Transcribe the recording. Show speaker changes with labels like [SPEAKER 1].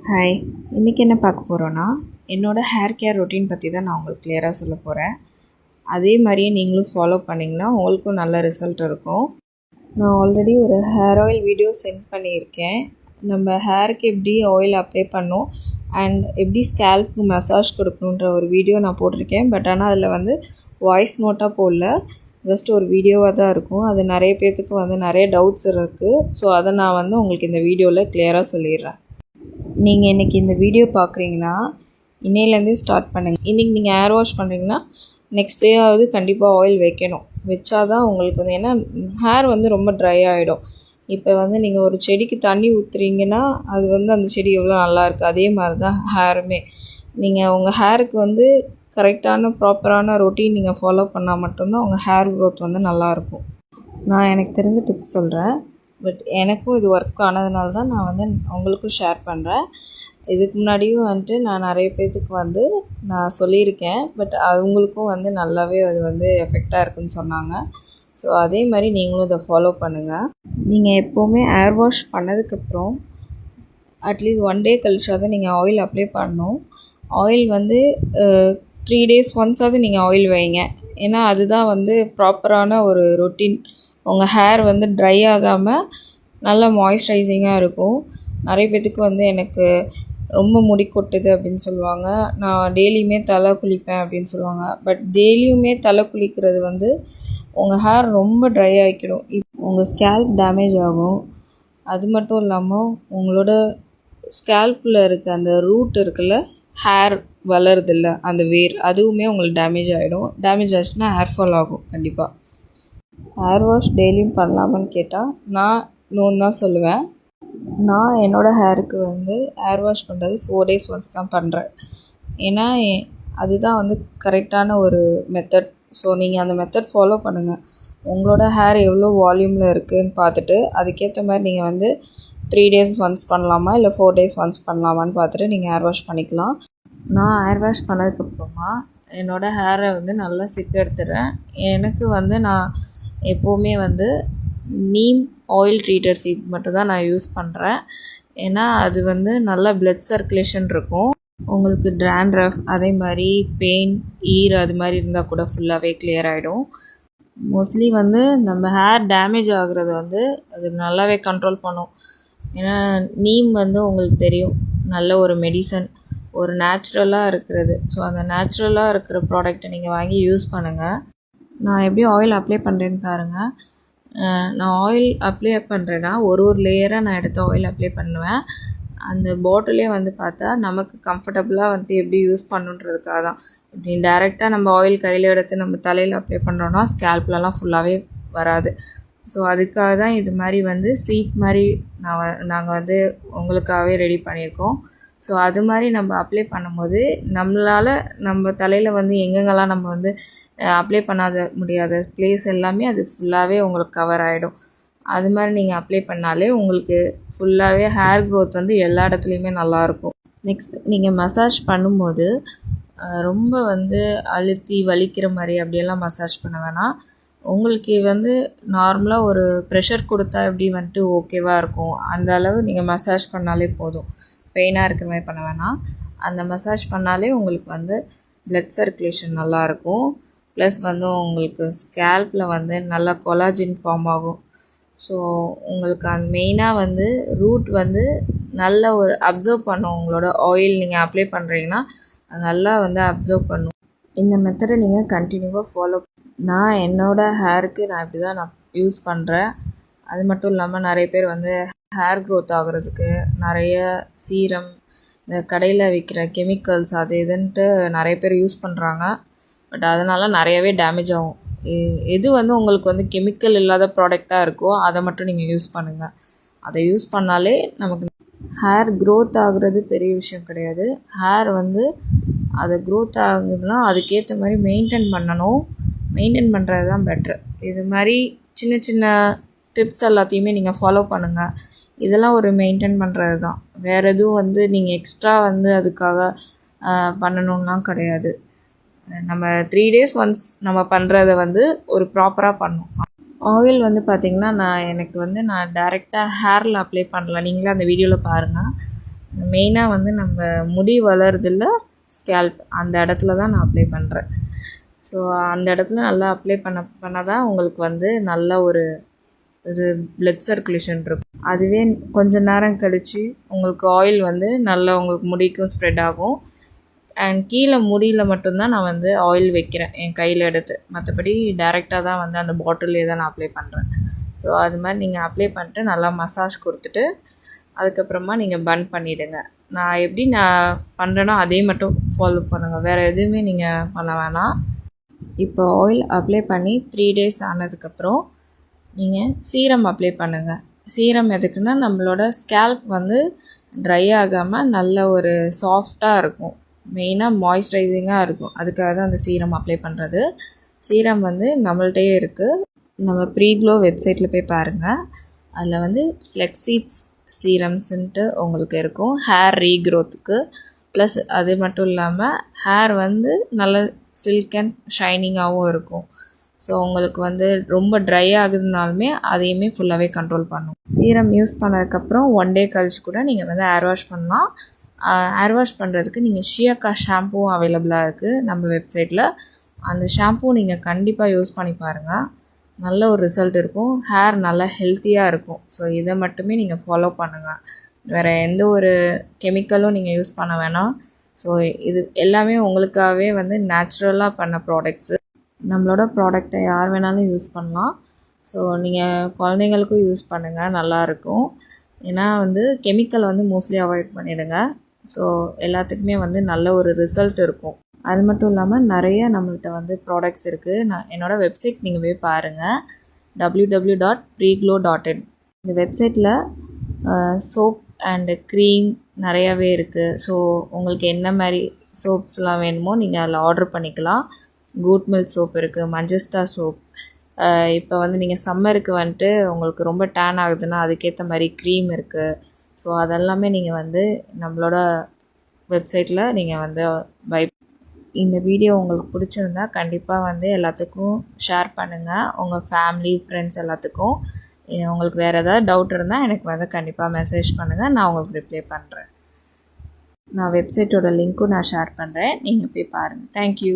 [SPEAKER 1] Hi, இன்றைக்கி என்ன பார்க்க போகிறோன்னா என்னோடய ஹேர் கேர் ரொட்டீன் பற்றி தான் நான் உங்களுக்கு கிளியராக சொல்ல போகிறேன். அதே மாதிரியே நீங்களும் ஃபாலோ பண்ணிங்கன்னா உங்களுக்கும் நல்ல ரிசல்ட் இருக்கும். நான் ஆல்ரெடி ஒரு ஹேர் ஆயில் வீடியோ சென்ட் பண்ணியிருக்கேன். நம்ம ஹேருக்கு எப்படி ஆயில் அப்ளை பண்ணணும் அண்ட் எப்படி ஸ்கேல்ப்க்கு மசாஜ் கொடுக்கணுன்ற ஒரு வீடியோ நான் போட்டிருக்கேன். பட் ஆனால் அதில் வாய்ஸ் நோட்டாக போடல, ஜஸ்ட் ஒரு வீடியோவாக தான் இருக்கும். அது நிறைய பேர்த்துக்கு நிறைய டவுட்ஸ் இருக்குது. ஸோ அதை நான் உங்களுக்கு இந்த வீடியோவில் கிளியராக சொல்லிடுறேன். நீங்கள் இன்றைக்கி இந்த வீடியோ பார்க்குறீங்கன்னா இன்னையிலேருந்தே ஸ்டார்ட் பண்ணுங்கள். இன்றைக்கி நீங்கள் ஹேர் வாஷ் பண்ணுறீங்கன்னா நெக்ஸ்ட் டேயாவது கண்டிப்பாக ஆயில் வைக்கணும். வச்சா தான் உங்களுக்கு ஏன்னா ஹேர் ரொம்ப ட்ரை ஆகிடும். இப்போ நீங்கள் ஒரு செடிக்கு தண்ணி ஊற்றுறீங்கன்னா அது அந்த செடி எவ்வளோ நல்லாயிருக்கு, அதே மாதிரி தான் ஹேருமே. நீங்கள் உங்கள் ஹேருக்கு கரெக்டான ப்ராப்பரான ரொட்டீன் நீங்கள் ஃபாலோ பண்ணால் மட்டும்தான் உங்கள் ஹேர் க்ரோத் நல்லாயிருக்கும். நான் எனக்கு தெரிஞ்ச டிப்ஸ் சொல்கிறேன். பட் எனக்கும் இது ஒர்க் ஆனதுனால தான் நான் உங்களுக்கும் ஷேர் பண்ணுறேன். இதுக்கு முன்னாடியும் நான் நிறைய பேர்த்துக்கு நான் சொல்லியிருக்கேன். பட் அவங்களுக்கும் நல்லாவே அது எஃபெக்டாக இருக்குதுன்னு சொன்னாங்க. ஸோ அதே மாதிரி நீங்களும் இதை ஃபாலோ பண்ணுங்கள். நீங்கள் எப்போவுமே ஹேர் வாஷ் பண்ணதுக்கப்புறம் அட்லீஸ்ட் 1 டே கழிச்சாதான் நீங்கள் ஆயில் அப்ளை பண்ணணும். ஆயில் 3 days ஒன்ஸாவது நீங்கள் ஆயில் வைங்க. ஏன்னா அதுதான் ப்ராப்பரான ஒரு ரொட்டீன். உங்கள் ஹேர் ட்ரை ஆகாமல் நல்லா மாய்ஸ்சரைசிங்காக இருக்கும். நிறைய பேர்த்துக்கு எனக்கு ரொம்ப முடி கொட்டுது அப்படின்னு சொல்லுவாங்க. நான் டெய்லியுமே தலை குளிப்பேன் அப்படின்னு சொல்லுவாங்க. பட் டெய்லியுமே தலை குளிக்கிறது உங்கள் ஹேர் ரொம்ப ட்ரை ஆகிக்கிடும். உங்கள் ஸ்கேல்ப் டேமேஜ் ஆகும். அது மட்டும் இல்லாமல் உங்களோட ஸ்கேல்பில் இருக்க அந்த ரூட் இருக்குல்ல, ஹேர் வளருதில்ல, அந்த வேர், அதுவுமே உங்களுக்கு டேமேஜ் ஆகிடும். டேமேஜ் ஆச்சுன்னா ஹேர் ஃபால் ஆகும் கண்டிப்பாக. ஹேர் வாஷ் டெய்லியும் பண்ணலாமான்னு கேட்டால் நான் நோன்னு தான் சொல்லுவேன். நான் என்னோடய ஹேருக்கு ஹேர் வாஷ் பண்ணுறது 4 days ஒன்ஸ் தான் பண்ணுறேன். ஏன்னா அதுதான் கரெக்டான ஒரு மெத்தட். ஸோ நீங்கள் அந்த மெத்தட் ஃபாலோ பண்ணுங்கள். உங்களோட ஹேர் எவ்வளோ வால்யூமில் இருக்குதுன்னு பார்த்துட்டு அதுக்கேற்ற மாதிரி நீங்கள் 3 days ஒன்ஸ் பண்ணலாமா இல்லை 4 days ஒன்ஸ் பண்ணலாமான்னு பார்த்துட்டு நீங்கள் ஹேர் வாஷ் பண்ணிக்கலாம். நான் ஹேர் வாஷ் பண்ணதுக்கப்புறமா என்னோடய ஹேரை நல்லா சிக்க எடுத்துடுறேன். எனக்கு நான் எப்போவுமே நீம் ஆயில் ட்ரீட்டட் சீட் மட்டும் தான் நான் யூஸ் பண்ணுறேன். ஏன்னா அது நல்லா பிளட் சர்க்குலேஷன் இருக்கும். உங்களுக்கு ட்ராண்ட்ரஃப் அதே மாதிரி பெயின் அது மாதிரி இருந்தால் கூட ஃபுல்லாகவே கிளியர் ஆகிடும். மோஸ்ட்லி நம்ம ஹேர் டேமேஜ் ஆகுறது அது நல்லாவே கண்ட்ரோல் பண்ணும். ஏன்னா நீம் உங்களுக்கு தெரியும், நல்ல ஒரு மெடிசன், ஒரு நேச்சுரலாக இருக்கிறது. ஸோ அந்த நேச்சுரலாக இருக்கிற ப்ராடக்டை நீங்கள் வாங்கி யூஸ் பண்ணுங்கள். நான் எப்படி ஆயில் அப்ளை பண்ணுறேன்னு பாருங்கள். நான் ஆயில் அப்ளை பண்ணுறேன்னா ஒரு லேயராக நான் எடுத்து ஆயில் அப்ளை பண்ணுவேன். அந்த பாட்டிலே பார்த்தா நமக்கு கம்ஃபர்டபுளாக எப்படி யூஸ் பண்ணுன்றதுக்காக தான். இப்படி டைரெக்டாக நம்ம ஆயில் கையில் எடுத்து நம்ம தலையில் அப்ளை பண்ணுறோன்னா ஸ்கேல்ப்லலாம் ஃபுல்லாகவே வராது. ஸோ அதுக்காக தான் இது மாதிரி சீட் மாதிரி நாங்கள் உங்களுக்காகவே ரெடி பண்ணியிருக்கோம். ஸோ அது மாதிரி நம்ம அப்ளை பண்ணும்போது நம்மளால் நம்ம தலையில் எங்கெங்கெல்லாம் நம்ம அப்ளை பண்ணாத முடியாத ப்ளேஸ் எல்லாமே அது ஃபுல்லாகவே உங்களுக்கு கவர் ஆகிடும். அது மாதிரி நீங்கள் அப்ளை பண்ணாலே உங்களுக்கு ஃபுல்லாகவே ஹேர் க்ரோத் எல்லா இடத்துலையுமே நல்லாயிருக்கும். நெக்ஸ்ட் நீங்கள் மசாஜ் பண்ணும்போது ரொம்ப அழுத்தி வலிக்கிற மாதிரி அப்படியெல்லாம் மசாஜ் பண்ண வேணாம். உங்களுக்கு நார்மலாக ஒரு ப்ரெஷர் கொடுத்தா எப்படி ஓகேவாக இருக்கும் அந்த அளவு நீங்கள் மசாஜ் பண்ணாலே போதும். பெயினாக இருக்கிற மாதிரி பண்ண வேணாம். அந்த மசாஜ் பண்ணாலே உங்களுக்கு பிளட் சர்க்குலேஷன் நல்லாயிருக்கும். ப்ளஸ் உங்களுக்கு ஸ்கேல்பில் நல்லா கொலாஜின் ஃபார்ம் ஆகும். ஸோ உங்களுக்கு அந்த மெயினாக ரூட் நல்ல ஒரு அப்சர்வ் பண்ணும். உங்களோட ஆயில் நீங்கள் அப்ளை பண்ணுறீங்கன்னா நல்லா அப்சர்வ் பண்ணும். இந்த மெத்தடை நீங்கள் கண்டினியூவாக ஃபாலோ. நான் என்னோடய ஹேருக்கு நான் இப்படி தான் நான் யூஸ் பண்ணுறேன். அது மட்டும் இல்லாமல் நிறைய பேர் ஹேர் க்ரோத் ஆகிறதுக்கு நிறைய சீரம், இந்த கடையில் விற்கிற கெமிக்கல்ஸ் அது இதுன்ட்டு நிறைய பேர் யூஸ் பண்ணுறாங்க. பட் அதனால் நிறையவே டேமேஜ் ஆகும். எது உங்களுக்கு கெமிக்கல் இல்லாத ப்ராடக்டாக இருக்கோ அதை மட்டும் நீங்கள் யூஸ் பண்ணுங்கள். அதை யூஸ் பண்ணாலே நமக்கு ஹேர் க்ரோத் ஆகுறது பெரிய விஷயம் கிடையாது. ஹேர் அது க்ரோத் ஆகுதுன்னா அதுக்கேற்ற மாதிரி மெயின்டைன் பண்ணணும். மெயின்டைன் பண்ணுறது தான் பெட்ரு. இது மாதிரி சின்ன சின்ன டிப்ஸ் எல்லாத்தையுமே நீங்கள் ஃபாலோ பண்ணுங்கள். இதெல்லாம் ஒரு மெயின்டைன் பண்ணுறது தான். வேறு எதுவும் நீங்கள் எக்ஸ்ட்ரா அதுக்காக பண்ணணும்லாம் கிடையாது. நம்ம 3 days ஒன்ஸ் நம்ம பண்ணுறத ஒரு ப்ராப்பராக பண்ணணும். ஆயில் பார்த்திங்கன்னா நான் டைரெக்டாக ஹேரில் அப்ளை பண்ணல. நீங்களே அந்த வீடியோவில் பாருங்கள். மெயினாக வந்து நம்ம முடி வளருதில்ல ஸ்கேல்ப், அந்த இடத்துல தான் நான் அப்ளை பண்ணுறேன். ஸோ அந்த இடத்துல நல்லா அப்ளை பண்ண தான் உங்களுக்கு வந்து நல்ல ஒரு இது பிளட் சர்க்குலேஷன் இருக்கும். அதுவே கொஞ்சம் நேரம் கழித்து உங்களுக்கு ஆயில் வந்து நல்லா உங்களுக்கு முடிக்கும் ஸ்ப்ரெட் ஆகும். அண்ட் கீழே முடியில் மட்டும்தான் நான் வந்து ஆயில் வைக்கிறேன் என் கையில் எடுத்து, மற்றபடி டைரெக்டாக தான் வந்து அந்த பாட்டிலே தான் நான் அப்ளை பண்ணுறேன். ஸோ அது மாதிரி நீங்கள் அப்ளை பண்ணிட்டு நல்லா மசாஜ் கொடுத்துட்டு அதுக்கப்புறமா நீங்கள் பன் பண்ணிவிடுங்க. நான் எப்படி நான் பண்ணுறேனோ அதே மட்டும் ஃபாலோ பண்ணுங்கள், வேறு எதுவுமே நீங்கள் பண்ண வேணாம். இப்போ ஆயில் அப்ளை பண்ணி 3 days ஆனதுக்கப்புறம் நீங்கள் சீரம் அப்ளை பண்ணுங்கள். சீரம் எதுக்குன்னா நம்மளோட ஸ்கேல்ப் வந்து ட்ரை ஆகாமல் நல்ல ஒரு சாஃப்டாக இருக்கும், மெயினாக மாய்ஸ்சரைசிங்காக இருக்கும். அதுக்காக தான் அந்த சீரம் அப்ளை பண்ணுறது. சீரம் வந்து நம்மள்கிட்டயே இருக்குது, நம்ம ப்ரீக்ளோ வெப்சைட்டில் போய் பாருங்கள். அதில் வந்து ஃப்ளெக்ஸீட்ஸ் சீரம்ஸுன்ட்டு உங்களுக்கு இருக்கும் ஹேர் ரீக்ரோத்துக்கு. ப்ளஸ் அது மட்டும் இல்லாமல் ஹேர் வந்து நல்ல சில்க் அண்ட் ஷைனிங்காகவும் இருக்கும். ஸோ உங்களுக்கு வந்து ரொம்ப ட்ரை ஆகுதுனாலுமே அதையுமே ஃபுல்லாகவே கண்ட்ரோல் பண்ணும். சீரம் யூஸ் பண்ணதுக்கப்புறம் 1 day கழிச்சு கூட நீங்கள் வந்து ஹேர் வாஷ் பண்ணலாம். ஹேர் வாஷ் பண்ணுறதுக்கு நீங்கள் ஷியாக்கா ஷாம்புவும் அவைலபிளாக இருக்குது நம்ம வெப்சைட்டில். அந்த ஷாம்பூ நீங்கள் கண்டிப்பாக யூஸ் பண்ணி பாருங்கள், நல்ல ஒரு ரிசல்ட் இருக்கும், ஹேர் நல்லா ஹெல்த்தியாக இருக்கும். ஸோ இதை மட்டுமே நீங்கள் ஃபாலோ பண்ணுங்கள், வேறு எந்த ஒரு கெமிக்கலும் நீங்கள் யூஸ் பண்ண வேணாம். ஸோ இது எல்லாமே உங்களுக்காகவே வந்து நேச்சுரலாக பண்ண ப்ராடக்ட்ஸு. நம்மளோட ப்ராடக்டை யார் வேணாலும் யூஸ் பண்ணலாம். ஸோ நீங்கள் குழந்தைங்களுக்கும் யூஸ் பண்ணுங்கள், நல்லாயிருக்கும். ஏன்னா வந்து கெமிக்கல் வந்து மோஸ்ட்லி அவாய்ட் பண்ணிவிடுங்க. ஸோ எல்லாத்துக்குமே வந்து நல்ல ஒரு ரிசல்ட் இருக்கும். அது மட்டும் இல்லாமல் நிறைய நம்மள்கிட்ட வந்து ப்ராடக்ட்ஸ் இருக்குது. நான் என்னோடய வெப்சைட் நீங்கள் போய் பாருங்கள், www.preglow.in. இந்த வெப்சைட்டில் சோப் அண்டு க்ரீம் நிறையாவே இருக்குது. ஸோ உங்களுக்கு என்ன மாதிரி சோப்ஸ்லாம் வேணுமோ நீங்கள் அதில் ஆர்டர் பண்ணிக்கலாம். குட் மில்க் சோப் இருக்குது, மஞ்சஸ்தா சோப். இப்போ வந்து நீங்கள் சம்மருக்கு வந்துட்டு உங்களுக்கு ரொம்ப டேன் ஆகுதுன்னா அதுக்கேற்ற மாதிரி க்ரீம் இருக்குது. ஸோ அதெல்லாமே நீங்கள் வந்து நம்மளோட வெப்சைட்டில் நீங்கள் வந்து பை. இந்த வீடியோ உங்களுக்கு பிடிச்சிருந்தா கண்டிப்பாக வந்து எல்லாத்துக்கும் ஷேர் பண்ணுங்கள், உங்கள் ஃபேமிலி ஃப்ரெண்ட்ஸ் எல்லாத்துக்கும். உங்களுக்கு வேறு ஏதாவது டவுட் இருந்தால் எனக்கு வந்து கண்டிப்பாக மெசேஜ் பண்ணுங்கள், நான் உங்களுக்கு ரிப்ளை பண்ணுறேன். நான் வெப்சைட்டோட லிங்க்கும் நான் ஷேர் பண்ணுறேன், நீங்கள் போய் பாருங்கள். தேங்க்யூ.